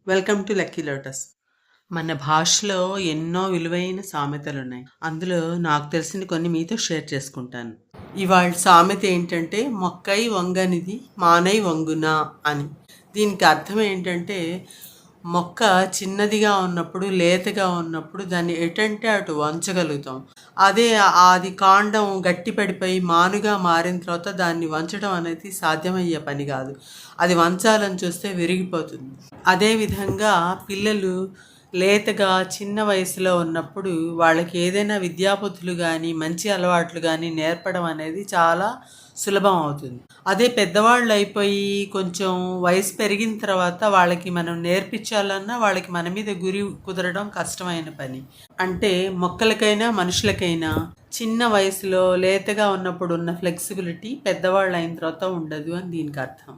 Welcome to lucky lotus. మన భాషలో ఎన్నో విలువైన సామెతలున్నాయి. అందులో నాకు తెలిసిన కొన్ని మీతో షేర్ చేసుకుంటాను. ఇవాళ సామెత ఏంటంటే మొక్కై వంగనిది మానై వంగునా అని. దీనికి అర్థం ఏంటంటే మొక్క చిన్నదిగా ఉన్నప్పుడు, లేతగా ఉన్నప్పుడు దాన్ని ఎటంటే అటు వంచగలుగుతాం. అదే అది కాండం గట్టిపడిపోయి మానుగా మారిన తర్వాత దాన్ని వంచడం అనేది సాధ్యమయ్యే పని కాదు. అది వంచాలని చూస్తే విరిగిపోతుంది. అదేవిధంగా పిల్లలు లేతగా చిన్న వయసులో ఉన్నప్పుడు వాళ్ళకి ఏదైనా విద్యాబుద్ధులు కానీ మంచి అలవాట్లు కానీ నేర్పడం అనేది చాలా సులభం అవుతుంది. అదే పెద్దవాళ్ళు అయిపోయి కొంచెం వయసు పెరిగిన తర్వాత వాళ్ళకి మనం నేర్పించాలన్నా వాళ్ళకి మన మీద గురి కుదరడం కష్టమైన పని. అంటే మొక్కలకైనా మనుషులకైనా చిన్న వయసులో లేతగా ఉన్నప్పుడు ఉన్న ఫ్లెక్సిబిలిటీ పెద్దవాళ్ళు అయిన తర్వాత ఉండదు అని దీనికి అర్థం.